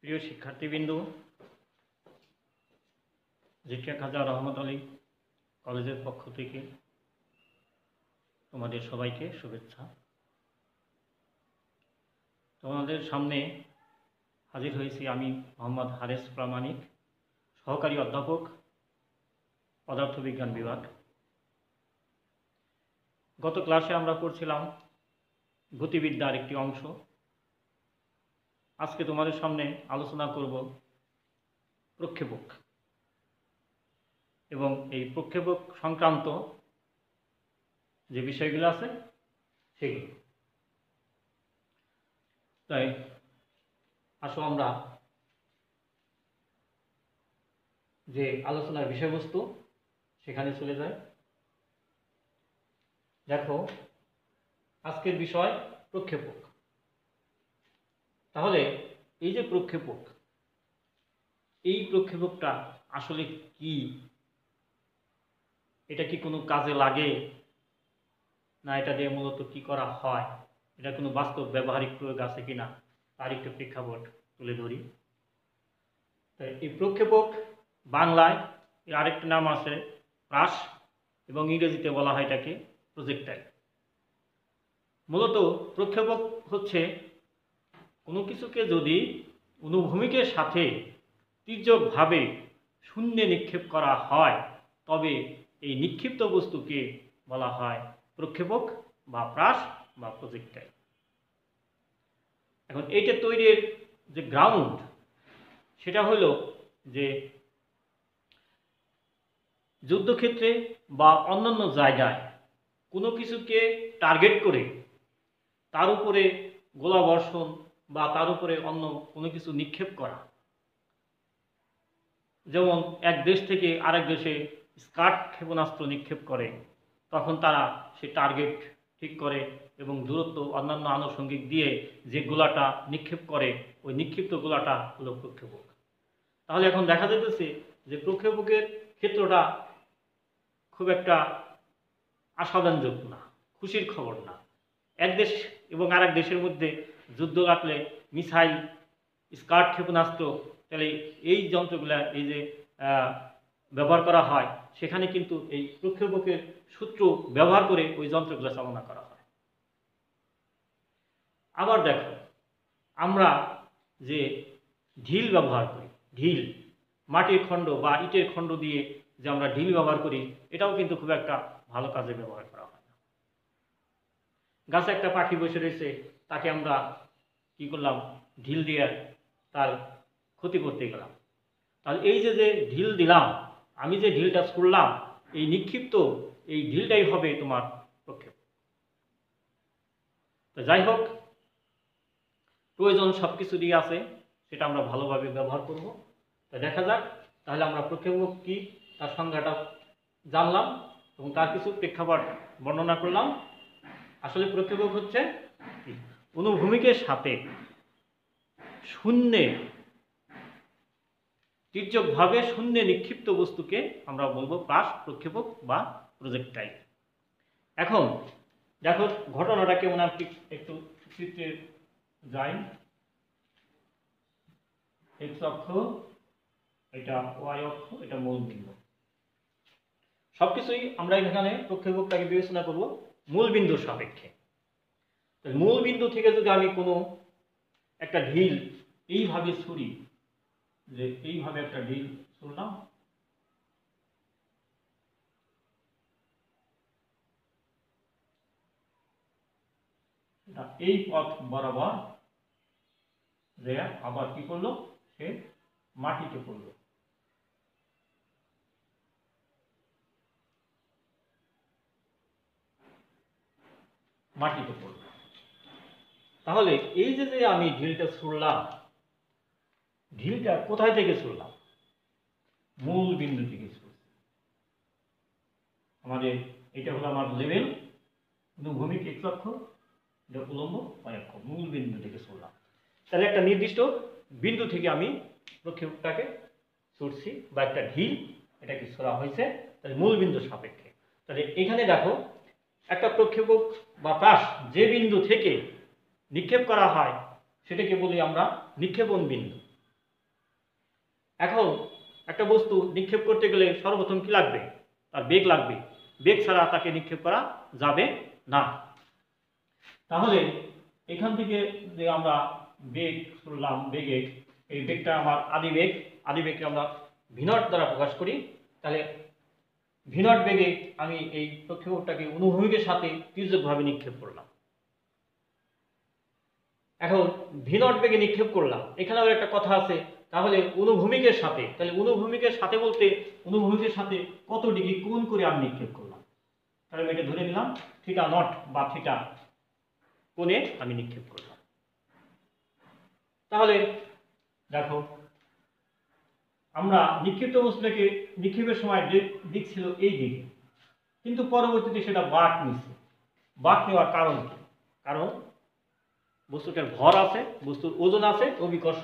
প্রিয় শিক্ষার্থীবৃন্দ, জিকিয়া খাজা রহমত আলী কলেজের পক্ষ থেকে তোমাদের সবাইকে শুভেচ্ছা। তোমাদের সামনে হাজির হয়েছি আমি মোহাম্মদ হারেস প্রামাণিক, সহকারী অধ্যাপক, পদার্থবিজ্ঞান বিভাগ। গত ক্লাসে আমরা পড়ছিলাম গতিবিদ্যার একটি অংশ। আজকে তোমাদের সামনে আলোচনা করব প্রক্ষেপক এবং এই প্রক্ষেপক সংক্রান্ত যে বিষয়গুলো আছে সেগুলো। তাই আসো আমরা যে আলোচনার বিষয়বস্তু সেখানে চলে যাই। দেখো, আজকের বিষয় প্রক্ষেপক। তাহলে এই যে প্রক্ষেপক, এই প্রক্ষেপকটা আসলে কি? এটা কি কোনো কাজে লাগে, না এটা দিয়ে মূলত কি করা হয়, এটা কোনো বাস্তব ব্যবহারিক প্রয়োগ আছে কিনা তার একটু প্রেক্ষাপট তুলে ধরি। এই প্রক্ষেপক বাংলায় এর আরেকটা নাম আছে প্রাস, এবং ইংরেজিতে বলা হয় এটাকে প্রজেক্টাইল। মূলত প্রক্ষেপক হচ্ছে কোনো কিছুকে যদি অনুভূমিকের সাথে তির্যকভাবে শূন্যে নিক্ষেপ করা হয় তবে এই নিক্ষিপ্ত বস্তুকে বলা হয় প্রক্ষেপক বা প্রাস বা প্রজেক্টাইল। এখন এইটা তৈরির যে গ্রাউন্ড সেটা হলো যে যুদ্ধক্ষেত্রে বা অন্যান্য জায়গায় কোনো কিছুকে টার্গেট করে তার উপরে গোলাবর্ষণ বা তার উপরে অন্য কোনো কিছু নিক্ষেপ করা। যেমন এক দেশ থেকে আরেক দেশে স্কাড ক্ষেপণাস্ত্র নিক্ষেপ করে, তখন তারা সে টার্গেট ঠিক করে এবং দূরত্ব অন্যান্য আনুষঙ্গিক দিয়ে যে গোলাটা নিক্ষেপ করে ওই নিক্ষিপ্ত গোলাটা হলো প্রক্ষেপক। তাহলে এখন দেখা যাইতেছে যে প্রক্ষেপকের ক্ষেত্রটা খুব একটা আশাব্যঞ্জক না, খুশির খবর না। এক দেশ এবং আরেক দেশের মধ্যে যুদ্ধ লাগলে মিসাইল, স্কাড ক্ষেপণাস্ত্র, তাহলে এই যন্ত্রগুলা এই যে ব্যবহার করা হয় সেখানে কিন্তু এই প্রক্ষেপকের সূত্র ব্যবহার করে ওই যন্ত্রগুলো চালনা করা হয়। আবার দেখো, আমরা যে ঢিল ব্যবহার করি, ঢিল মাটির খণ্ড বা ইটের খণ্ড দিয়ে যে আমরা ঢিল ব্যবহার করি, এটাও কিন্তু খুব একটা ভালো কাজে ব্যবহার করা হয় না। গাছে একটা পাখি বসে রয়েছে, তাকে আমরা কি করলাম, ঢিল দিয়ে তার ক্ষতি করতে গেলাম। তাহলে এই যে যে ঢিল দিলাম, আমি যে ঢিলটা ছুড়লাম, এই নিক্ষিপ্ত এই ঢিলটাই হবে তোমার প্রক্ষেপক। তো যাই হোক, প্রয়োজন সব কিছু দিয়ে আছে, সেটা আমরা ভালোভাবে ব্যবহার করব। তো দেখা যাক, তাহলে আমরা প্রক্ষেপক কি তার সংজ্ঞাটা জানলাম এবং তার কিছু প্রেক্ষাপট বর্ণনা করলাম। আসলে প্রক্ষেপক হচ্ছে অনুভূমিকের সাথে শূন্যে তির্যকভাবে শূন্যে নিক্ষিপ্ত বস্তুকে আমরা বলবো প্রাস, প্রক্ষেপক বা প্রজেক্টাইল। এখন দেখো ঘটনাটা কেমন, আপনি একটু চিত্রে যাই। এক্স অক্ষ, এটা ওয়াই অক্ষ, এটা মূল বিন্দু। সবকিছুই আমরা এখানে প্রক্ষেপকটাকে বিবেচনা করব মূল বিন্দুর সাপেক্ষে। মূল বিন্দু থেকে যদি আমি কোনো একটা ঢিল এইভাবে ছুড়ি, যে এইভাবে একটা ঢিল ছুড়লাম, এই পথ বরাবর যে আবার কি করলো, সে মাটিতে পড়লো। মাটিতে পড়লো। তাহলে এই যে যে আমি ঢিলটা ছুড়লাম, ঢিলটা কোথায় থেকে ছুড়লাম? মূল বিন্দু থেকে ছুড়ছি। আমাদের এটা হলো আমার লেভেল, অনুভূমিক এক্স অক্ষ, এটা উলম্ব ওয়াই অক্ষ, মূল বিন্দু থেকে ছুড়লাম। তাহলে একটা নির্দিষ্ট বিন্দু থেকে আমি প্রক্ষেপকটাকে ছুড়ছি, বা একটা ঢিল এটাকে ছোড়া হয়েছে, তাহলে মূল বিন্দুর সাপেক্ষে। তাহলে এখানে দেখো, একটা প্রক্ষেপক বা প্রাস যে বিন্দু থেকে নিক্ষেপ করা হয় সেটাকে বলি আমরা নিক্ষেপণ বিন্দু। এখন একটা বস্তু নিক্ষেপ করতে গেলে সর্বপ্রথম কি লাগবে? তার বেগ লাগবে। বেগ ছাড়া তাকে নিক্ষেপ করা যাবে না। তাহলে এখান থেকে যে আমরা বেগ শুনলাম, বেগে এই বেগটা আমার আদি বেগ, আদি বেগকে আমরা v0 দ্বারা প্রকাশ করি। তাহলে v0 বেগে আমি এই প্রক্ষেপকটাকে অনুভূমিকের সাথে তির্যকভাবে নিক্ষেপ করলাম। এখন v0 বেগে নিক্ষেপ করলাম, এখানে আবার একটা কথা আছে, তাহলে অনুভূমিকের সাথে, তাহলে অনুভূমিকের সাথে বলতে অনুভূমিকের সাথে কত ডিগ্রি কোণ করে আমি নিক্ষেপ করলাম। তাহলে আমি এটা ধরে নিলাম θ0 বা θ কোণে আমি নিক্ষেপ করলাম। তাহলে দেখো আমরা নিক্ষিপ্ত বস্তুটাকে নিক্ষেপের সময় দিক ছিল এই দিকে, কিন্তু পরবর্তীতে সেটা বাঁক নিচ্ছে। বাঁক নেওয়ার কারণ কি? কারণ বস্তুটার ভর আছে, বস্তুর ওজন আছে, অভিকর্ষ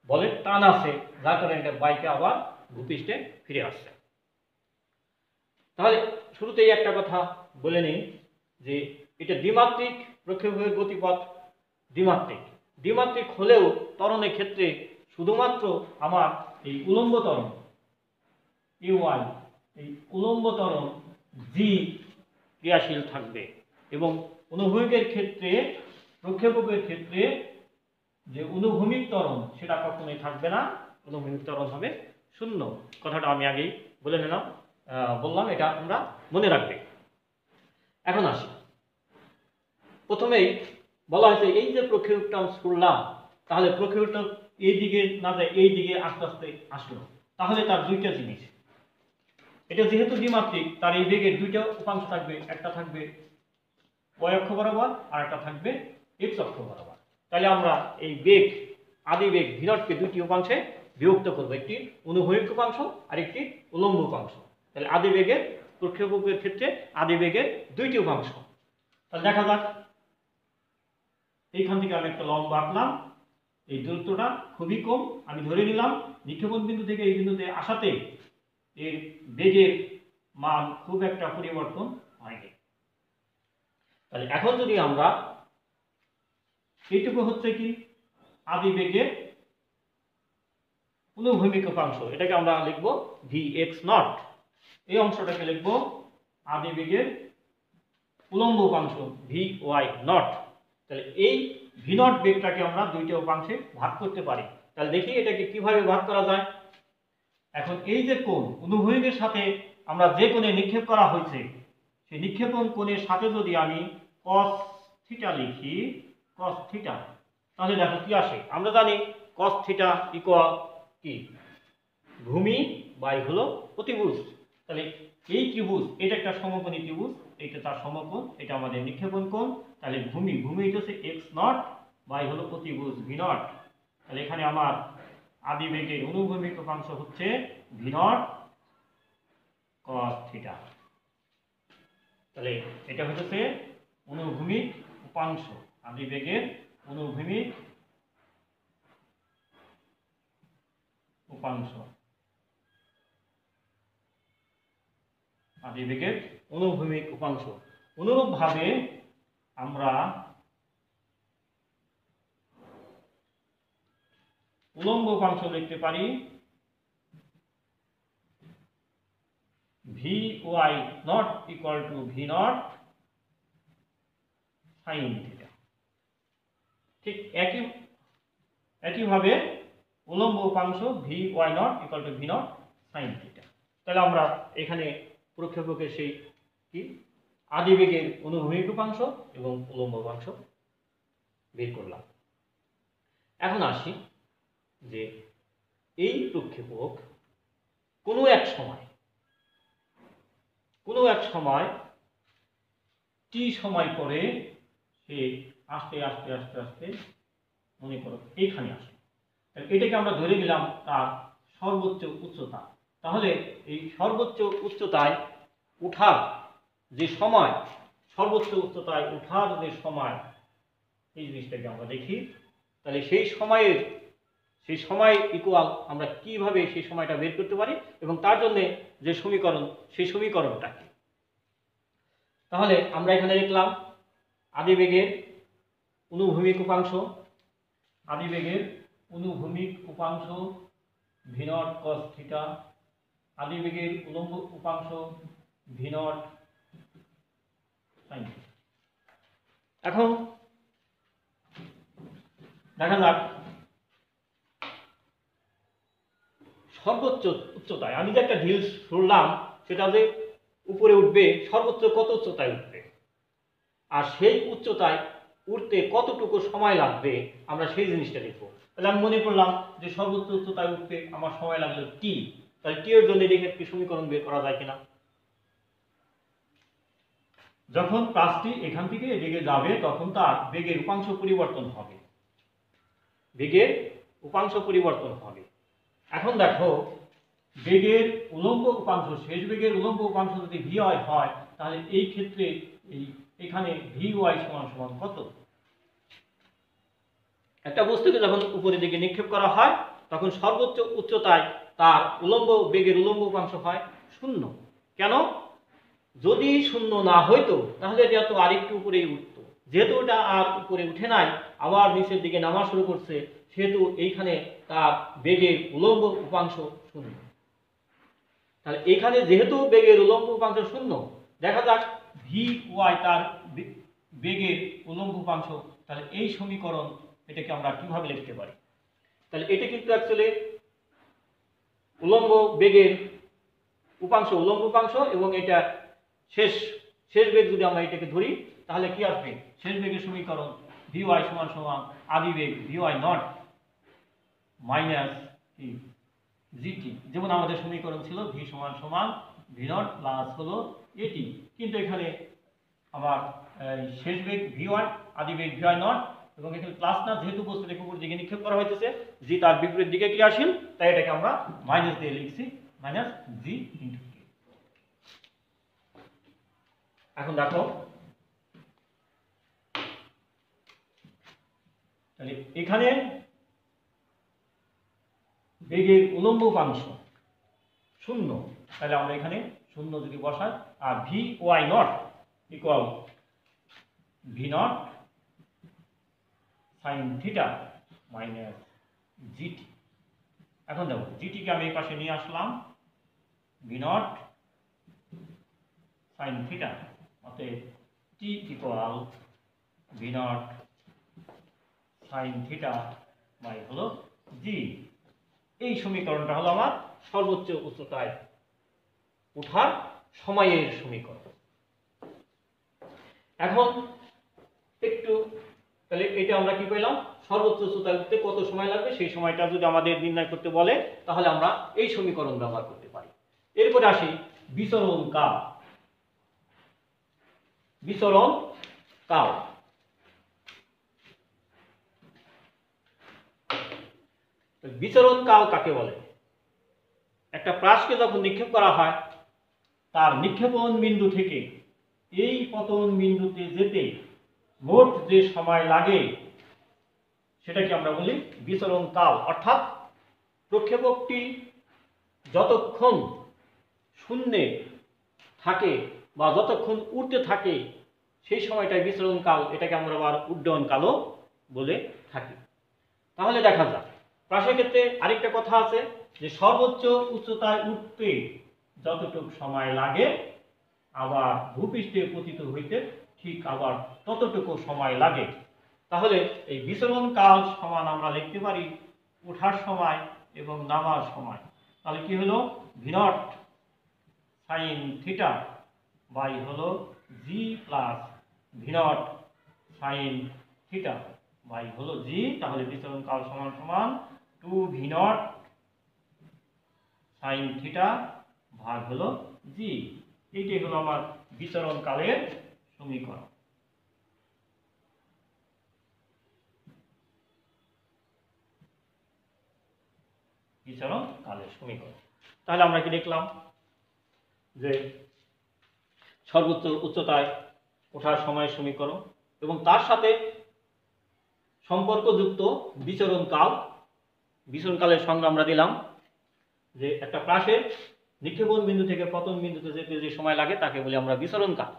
বলের টান আছে, যার কারণে এটা বাইকে আবার ভূপৃষ্ঠে ফিরে আসছে। তাহলে শুরুতেই একটা কথা বলে নিই যে এটা দ্বিমাত্রিক প্রক্ষেপকের গতিপথ, দ্বিমাত্রিক। দ্বিমাত্রিক হলেও ত্বরণের ক্ষেত্রে শুধুমাত্র আমার এই উলম্ব ত্বরণ ইউআই, এই উলম্ব ত্বরণ জি ক্রিয়াশীল থাকবে, এবং অনুভূমিকের ক্ষেত্রে, প্রক্ষেপকের ক্ষেত্রে যে অনুভূমিক ত্বরণ সেটা কখনোই থাকবে না, অনুভূমিক ত্বরণ হবে শূন্য। কথাটা আমি আগেই বললাম, এটা আমরা মনে রাখবে। এখন আসি, প্রথমেই বলা হয়েছে এই যে প্রক্ষেপকটা ছুড়লাম, তাহলে প্রক্ষেপকটা এই দিকে না যায় এই দিকে আস্তে আস্তে আসলো। তাহলে তার দুইটা জিনিস, এটা যেহেতু দ্বিমাত্রিক, তার এই বেগের দুইটা উপাংশ থাকবে, একটা থাকবে y অক্ষ বরাবর আর একটা থাকবে x অক্ষ বরাবর। তাহলে আমরা এই বেগ, আদি বেগ v0 কে দুইটি উপাংশে বিভক্ত করব, একটি অনুভূমিক উপাংশ আর একটি উলম্ব উপাংশ। তাহলে আদি বেগের, প্রক্ষেপকের ক্ষেত্রে আদি বেগের দুইটি উপাংশ। তাহলে দেখা যাক, এইখান থেকে আমি একটা লম্ব আঁকলাম, এই দূরত্বটা খুবই কম, আমি ধরে নিলাম নিক্ষেপণ বিন্দু থেকে এই বিন্দুতে আসাতে এর বেগের মান খুব একটা পরিবর্তন হয়নি। তাহলে এখন যদি আমরা, এইটুকু হচ্ছে কি আদি বেগের অনুভূমিক উপাংশ, এটাকে আমরা লিখব vx0, এই অংশটাকে লিখব আদি বেগের উলম্ব উপাংশ vy0। তাহলে এই v0 বেগটাকে আমরা দুইটা উপাংশে ভাগ করতে পারি। তাহলে দেখি এটাকে কিভাবে ভাগ করা যায়। এখন এই যে কোণ, অনুভূমিকের সাথে আমরা যে কোণে নিক্ষেপ করা হয়েছে, সেই নিক্ষেপণ কোণের সাথে যদি আমি cos θ লিখি, cos θ, তাহলে দেখো কি আসে। আমরা জানি cos θ ইকুয়াল কি, ভূমি বাই হলো প্রতিভুজ। তাহলে এই ত্রিভুজ, এটা একটা সমকোণী ত্রিভুজ, এটা তার সমকোণ, এটা আমাদের নিক্ষেপণ কোণ। তাহলে ভূমি এটা হচ্ছে x0 বাই হলো প্রতিভুজ v0। তাহলে এখানে আমার আদি বেগের অনুভূমিক উপাংশ হচ্ছে v0 cos θ। তাহলে এটা হচ্ছে অনুভূমিক উপাংশ, আদি বেগের অনুভূমিক উপাংশ, আদি বেগের অনুভূমিক উপাংশ। অনুরূপভাবে আমরা উলম্ব উপাংশ লিখতে পারি vy0 equal to v0 sin θ। ঠিক একইভাবে উলম্ব উপাংশ vy0 equal to v0 sin θ। তাহলে আমরা এখানে প্রক্ষেপকের সেই কি আদি বেগের অনুভূমিক উপাংশ এবং উলম্ব উপাংশ বের করলাম। এখন আসি যে এই প্রক্ষেপক কোনো এক সময় t সময় পরে সে আস্তে আস্তে আস্তে আস্তে মনে করো এইখানে আসে। এটাকে আমরা ধরে নিলাম তার সর্বোচ্চ উচ্চতা। তাহলে এই সর্বোচ্চ উচ্চতায় ওঠার যে সময়, সর্বোচ্চ উচ্চতায় ওঠার যে সময়, এই জিনিসটাকে আমরা দেখি। তাহলে সেই সময় ইকুয়াল আমরা কিভাবে সেই সময়টা বের করতে পারি, এবং তার জন্য যে সমীকরণ, সেই সমীকরণটা কি। তাহলে আমরা এখানে লিখলাম আদি বেগের অনুভূমিক উপাংশ, আদি বেগের অনুভূমিক উপাংশ ভি নট কস থিটা, আদি বেগের উলম্ব উপাংশ ভি নট সাইন থিটা। এখন দেখা যাক সর্বোচ্চ উচ্চতায় আমি যে একটা ঢিল ছুড়লাম সেটা যে উপরে উঠবে সর্বোচ্চ কত উচ্চতায় উঠবে, আর সেই উচ্চতায় উঠতে কতটুকু সময় লাগবে আমরা সেই জিনিসটা দেখবো। তাহলে আমি মনে করলাম যে সর্বোচ্চ উচ্চতায় উঠতে আমার সময় লাগলো টি, তাহলে টি এর জন্য দেখে একটি সমীকরণ বের করা যায় কিনা। যখন প্রাসটি এখান থেকে এদিকে যাবে তখন তার বেগের উপাংশ পরিবর্তন হবে, বেগের উপাংশ পরিবর্তন হবে। এখন দেখো বেগের উলম্ব উপাংশ, শেষ বেগের উলম্ব উপাংশ যদি ভি ওয়াই হয় তাহলে এই ক্ষেত্রে এখানে ভি ওয়াই সমান সমান কত। একটা বস্তুকে যখন উপরের দিকে নিক্ষেপ করা হয় তখন সর্বোচ্চ উচ্চতায় তার উলম্ব বেগের উলম্ব উপাংশ হয় 0। কেন? যদি 0 না হইতো তাহলে এটা তো আরেকটু উপরেই উঠতো, যেহেতু ওটা আর উপরে উঠে নাই আবার নিচের দিকে নামা শুরু করছে সেহেতু এইখানে তার বেগের উলম্ব উপাংশ 0। তাহলে এখানে যেহেতু বেগের উলম্ব উপাংশ 0, দেখা যাক ভি ওয়াই তার বেগের উলম্ব উপাংশ, তাহলে এই সমীকরণ এটাকে আমরা কিভাবে লিখতে পারি। তাহলে এটা কিন্তু অ্যাকচুয়ালি উলম্ব বেগের উপাংশ উলম্ব উপাংশ এবং এটা শেষ বেগ যদি আমরা এটাকে ধরি তাহলে কি আসবে, শেষ বেগের সমীকরণ ভি ওয়াই সমান সমান আদি বেগ V Y naught minus G T, যেমন আমাদের সমীকরণ ছিল ভি সমান সমান ভি নট প্লাস হলো এটি, কিন্তু এখানে আবার শেষ বেগ ভি ওয়াই আদি বেগ ভি ওয়াই নট এবং এখানে প্লাস না, যেহেতু বস্তুটাকে উপর দিকে নিক্ষেপ করা হইতেছে জি তার বিপরীত দিকে ক্রিয়াশীল, তাই এটাকে আমরা মাইনাস দিয়ে লিখছি মাইনাস জি ইন্টু কে। এখন দেখো তাহলে এখানে বেগের উলম্ব উপাংশ 0, তাহলে আমরা এখানে 0 যদি বসাই আর V Y naught equal V naught sine theta minus G T. এখন দেখো জিটিকে আমি এই পাশে নিয়ে আসলাম, ভি নট সাইন থিটা, অতএব T equal V naught sine theta by হলো জি। এই সমীকরণটা হলো আমার সর্বোচ্চ উচ্চতায় ওঠার সময়ের সমীকরণ। এখন একটু তাহলে এটা আমরা কি পেলাম, সর্বোচ্চ উচ্চতায় উঠতে কত সময় লাগবে সেই সময়টা যদি আমাদের নির্ণয় করতে বলে তাহলে আমরা এই সমীকরণ ব্যবহার করতে পারি। এরপরে আসি বিচরণ কাল। বিচরণ কাল বিচরণ কাল কাকে বলে? একটা প্রাসকে যখন নিক্ষেপ করা হয় তার নিক্ষেপণ বিন্দু থেকে এই পতন বিন্দুতে যেতে মোট যে সময় লাগে সেটাকে আমরা বলি বিচরণ কাল। অর্থাৎ প্রক্ষেপকটি যতক্ষণ শূন্যে থাকে বা যতক্ষণ উড়তে থাকে সেই সময়টাই বিচরণ কাল, এটাকে আমরা আবার উড্ডয়ন কালও বলে থাকি। তাহলে দেখা যাক প্রাসের ক্ষেত্রে আরেকটা কথা আছে যে সর্বোচ্চ উচ্চতায় উঠতে যতটুকু সময় লাগে আবার ভূপৃষ্ঠে পতিত হইতে ঠিক আবার ততটুকু সময় লাগে। তাহলে এই বিচরণ কাল সমান আমরা লিখতে পারি ওঠার সময় এবং নামার সময়। তাহলে কি হলো, V naught sine theta by হলো G plus V naught sine theta by হলো জি। তাহলে বিচরণ কাল সমান সমান 2 ভি নট সাইন থিটা ভাগ হলো জি। এইটাই হলো আমার বিচরণ কালের সমীকরণ। বিচরণ কালের সমীকরণ। তাহলে আমরা কি দেখলাম যে সর্বোচ্চ উচ্চতায় ওঠার সময়ের সমীকরণ এবং তার সাথে সম্পর্কযুক্ত বিচরণ কাল। বিচরণ কালের সঙ্গে আমরা দিলাম যে একটা প্রাসের নিক্ষেপণ বিন্দু থেকে পতন বিন্দুতে যেতে যে সময় লাগে তাকে বলি আমরা বিচরণ কাল।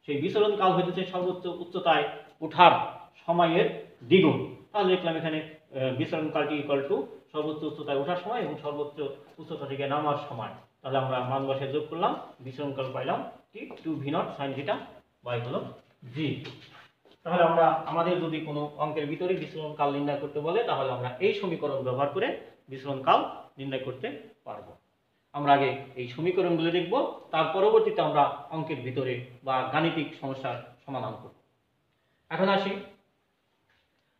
সেই বিচরণ কাল হইতেছে সর্বোচ্চ উচ্চতায় ওঠার সময়ের দ্বিগুণ। তাহলে দেখলাম এখানে বিচরণ কালটি ইকুয়াল টু সর্বোচ্চ উচ্চতায় ওঠার সময় এবং সর্বোচ্চ উচ্চতা থেকে নামার সময়। তাহলে আমরা মান বসে যোগ করলাম, বিচরণ কাল পাইলাম কি 2v0 sin থিটা বাই হলো g। তাহলে আমরা আমাদের যদি কোনো অঙ্কের ভিতরে বিচরণ কাল নির্ণয় করতে বলে তাহলে আমরা এই সমীকরণ ব্যবহার করে বিচরণ কাল নির্ণয় করতে পারবো। আমরা আগে এই সমীকরণগুলো দেখব, তার পরবর্তীতে আমরা অঙ্কের ভিতরে বা গাণিতিক সমস্যার সমাধান করব। এখন আসি,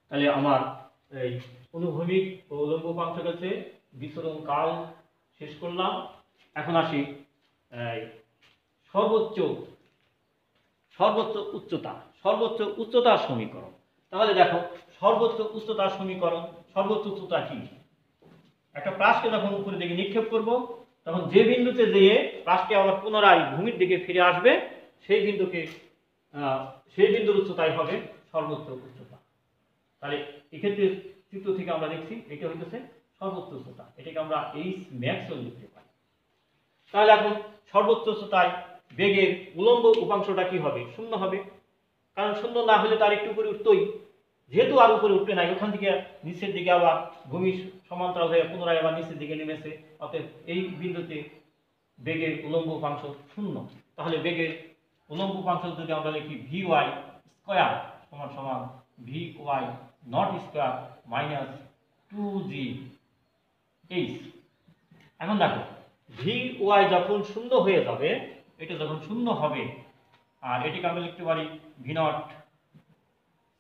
তাহলে আমার এই অনুভূমিক ও উলম্ব উপাংশ কাছে বিচরণ কাল শেষ করলাম। এখন আসি সর্বোচ্চ উচ্চতার সমীকরণ। তাহলে দেখো সর্বোচ্চ উচ্চতার সমীকরণ, সর্বোচ্চ উচ্চতা কি? একটা প্রাসকে যখন উপরের দিকে নিক্ষেপ করব তখন যে বিন্দুতে যেয়ে প্রাসটি আবার পুনরায় ভূমির দিকে ফিরে আসবে সেই বিন্দুর উচ্চতাই হবে সর্বোচ্চ উচ্চতা। তাহলে এক্ষেত্রে চিত্র থেকে আমরা দেখছি এটা হইতেছে সর্বোচ্চ উচ্চতা, এটাকে আমরা এইচ ম্যাক্সও লিখতে পারি। তাহলে এখন সর্বোচ্চ উচ্চতায় বেগের উলম্ব উপাংশটা কি হবে? শূন্য হবে, কারণ শূন্য না হলে তার একটু উপরে উঠতোই, যেহেতু আর উপরে উঠবে না, ওখান থেকে নিচের দিকে আবার ভূমি সমান্তরাল হয়ে পুনরায় আবার নিচের দিকে নেমেছে, অতএব এই বিন্দুতে বেগের উলম্ব উপাংশ শূন্য। তাহলে বেগের উলম্ব উপাংশ যদি আমরা লিখি vy স্কয়ার সমান সমান vy not square minus 2g h। এখন দেখো vy যখন শূন্য হয়ে যাবে, এটা যখন শূন্য হবে, আর এটিকে আমরা লিখতে পারি v নট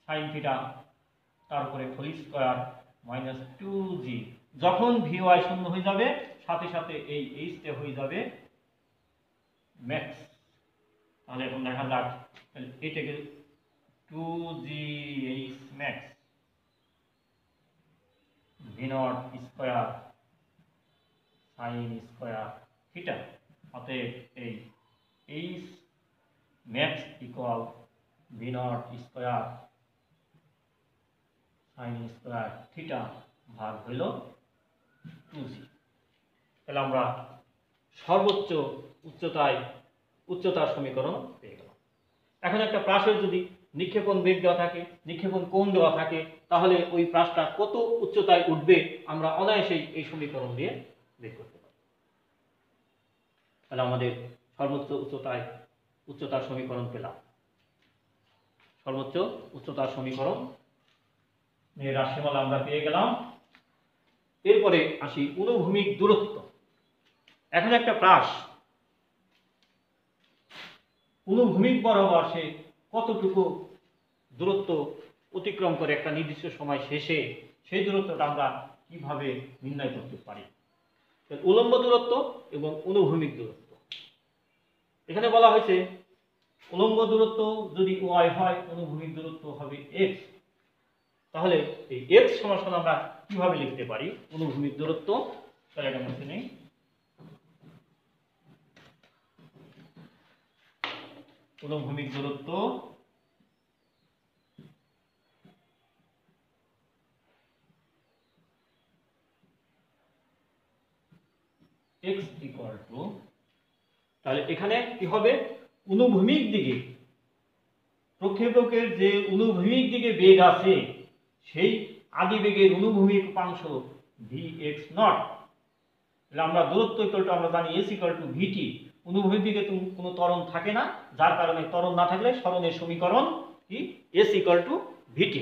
সাইন থিটা তারপরে হোল স্কয়ার মাইনাস 2g। যখন vy শূন্য হয়ে যাবে সাথে সাথে এই h তে হয়ে যাবে ম্যাক্স। তাহলে এখন দেখা যাক, এটাকে 2gh max v not square sine square theta, অতএব এই h max equal v not square sine square theta ভাগ হইল 2g। তাহলে আমরা সর্বোচ্চ উচ্চতার সমীকরণ পেয়ে গেলাম। এখন একটা প্রাসের যদি নিক্ষেপণ বেগ দেওয়া থাকে, নিক্ষেপণ কোণ দেওয়া থাকে, তাহলে ওই প্রাসটা কত উচ্চতায় উঠবে আমরা অনায়াসেই এই সমীকরণ দিয়ে বের করতে পারি। তাহলে আমাদের সর্বোচ্চ উচ্চতার সমীকরণ পেলাম। সর্বোচ্চ উচ্চতার সমীকরণ রাশিমালা আমরা পেয়ে গেলাম। এরপরে আসি অনুভূমিক দূরত্ব। এখন একটা প্রাস অনুভূমিক বরাবর সে কতটুকু দূরত্ব অতিক্রম করে একটা নির্দিষ্ট সময় শেষে, সেই দূরত্বটা আমরা কিভাবে নির্ণয় করতে পারি? উলম্ব দূরত্ব এবং অনুভূমিক দূরত্ব। এখানে বলা হয়েছে উলম্ব দূরত্ব যদি y হয়, অনুভূমিক দূরত্ব হবে x। তাহলে এই x সমান আমরা কিভাবে লিখতে পারি অনুভূমিক দূরত্ব? তাহলে এটা মনে নেই, অনুভূমিক দূরত্ব x ইকুয়াল টু, তাহলে এখানে কি হবে অনুভূমিক দিকে প্রক্ষেপকের যে অনুভূমিক দিকে বেগ আছে সেই আদি বেগের অনুভূমিক উপাংশ vx নট। তাহলে আমরা দূরত্ব ইকুয়াল টু আমরা জানি s ইকুয়াল টু vt। অনুভূমিক দিকে কোনো ত্বরণ থাকে না, যার কারণে ত্বরণ না থাকলে সরণের সমীকরণ কি s ইকুয়াল টু vt।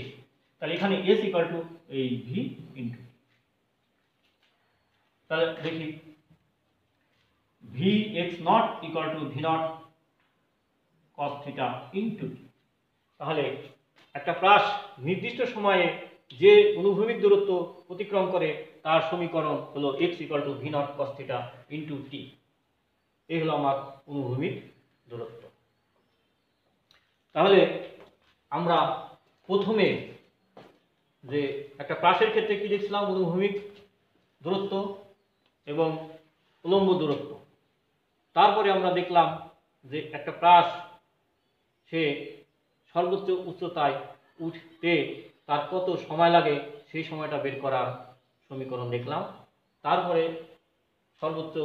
তাহলে এখানে s ইকুয়াল টু এই v ইনটু, তাহলে দেখি vx not equal to v not cos theta into. তাহলে একটা প্রাস নির্দিষ্ট সময়ে যে অনুভূমিক দূরত্ব অতিক্রম করে তার সমীকরণ হলো x equal to v not cos theta into t। এই হলো আমার অনুভূমিক দূরত্ব। তাহলে আমরা প্রথমে যে একটা প্রাসের ক্ষেত্রে কি দেখছিলাম অনুভূমিক দূরত্ব এবং উলম্ব দূরত্ব। তারপরে আমরা দেখলাম যে একটা প্রাস সে সর্বোচ্চ উচ্চতায় উঠতে তার কত সময় লাগে সেই সময়টা বের করার সমীকরণ দেখলাম। তারপরে সর্বোচ্চ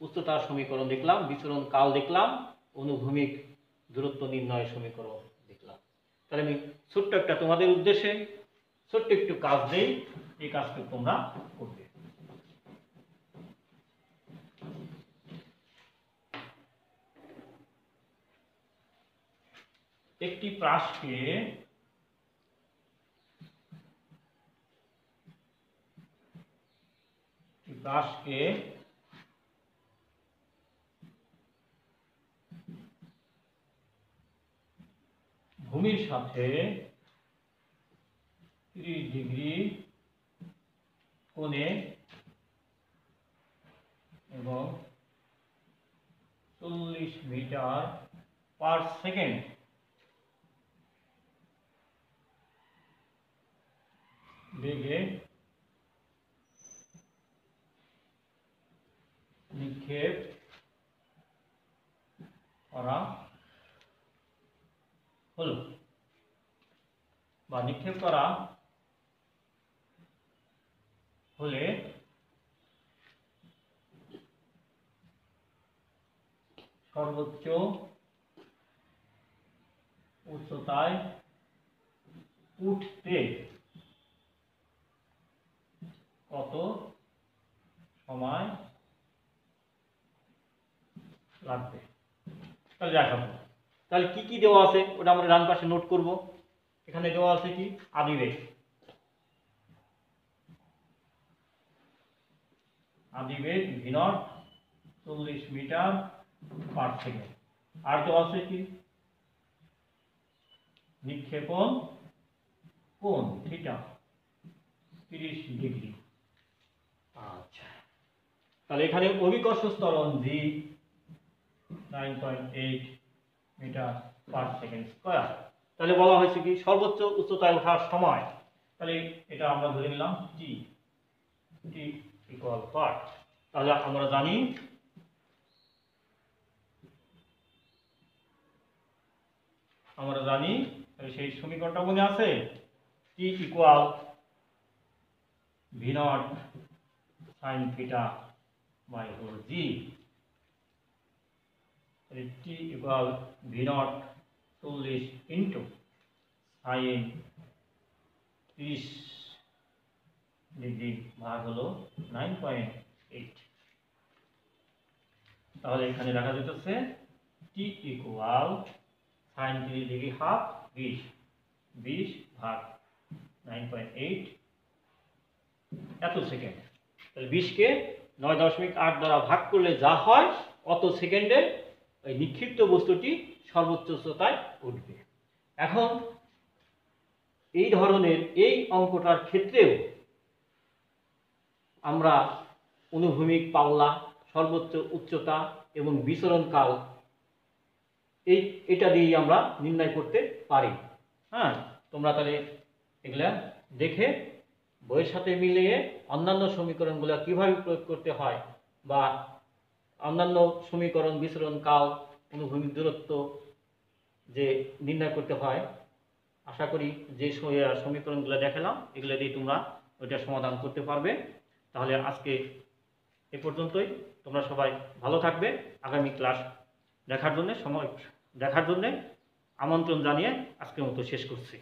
উচ্চতার সমীকরণ দেখলাম, বিচরণ কাল দেখলাম, অনুভূমিক দূরত্ব নির্ণয়ের সমীকরণ দেখলাম। তাহলে আমি ছোট্ট একটা তোমাদের উদ্দেশ্যে ছোট্ট একটু কাজ দেই, এই কাজটা তোমরা করবে। একটি প্রাসকে ভূমির সাথে 30 ডিগ্রি কোণে এবং 40 মিটার পার সেকেন্ড বেগে নিক্ষেপ করা হলো বা নিক্ষেপ করা হলে সর্বোচ্চ উচ্চতায় উঠতে কত সময় লাগবে? তাহলে দেখাবো। তাহলে কি কি দেওয়া আছে ওটা আমরা ডান পাশে নোট করব। এখানে দেওয়া আছে কি আদিবেগ, v0 40 মিটার পার সেকেন্ড। আর দেওয়া আছে কি নিক্ষেপণ কোণ থিটা 30 ডিগ্রি। আচ্ছা, তাহলে এখানে অভিকর্ষ ত্বরণ v 9.8 meter per second square. তাহলে বলা হয়েছে কি সর্বোচ্চ উচ্চতায় ওঠার সময়, তাহলে এটা আমরা ধরে নিলাম t ইকুয়াল পার। তাহলে আমরা জানি সেই সমীকরণটা মনে আছে, t equal v0 sin theta by g, t equal v0 40 into sin 30 degree ভাগ হলো 9.8। তাহলে এখানে দেখা যেতেছে t equal sin 30 degree half 20 ভাগ 9.8 এত সেকেন্ড। তাহলে 20 কে 9.8 দ্বারা ভাগ করলে যা হয় অত সেকেন্ডে ওই নিক্ষিপ্ত বস্তুটি সর্বোচ্চ উচ্চতায় উঠবে। এখন এই ধরনের এই অঙ্কটার ক্ষেত্রেও আমরা অনুভূমিক পাল্লা, সর্বোচ্চ উচ্চতা এবং বিচরণ কাল এটা দিয়েই আমরা নির্ণয় করতে পারি। হ্যাঁ, তোমরা তাহলে এগুলা দেখে বইয়ের সাথে মিলিয়ে অন্যান্য সমীকরণগুলো কিভাবে প্রয়োগ করতে হয় বা অন্যান্য সমীকরণ বিচরণ কাল অনুভূমিক দূরত্ব যে নির্ণয় করতে হয়, আশা করি যে সমীকরণগুলো দেখালাম এগুলো দিয়ে তোমরা ওইটা সমাধান করতে পারবে। তাহলে আজকে এ পর্যন্তই। তোমরা সবাই ভালো থাকবে। আগামী ক্লাস দেখার জন্য আমন্ত্রণ জানিয়ে আজকের মতো শেষ করছি।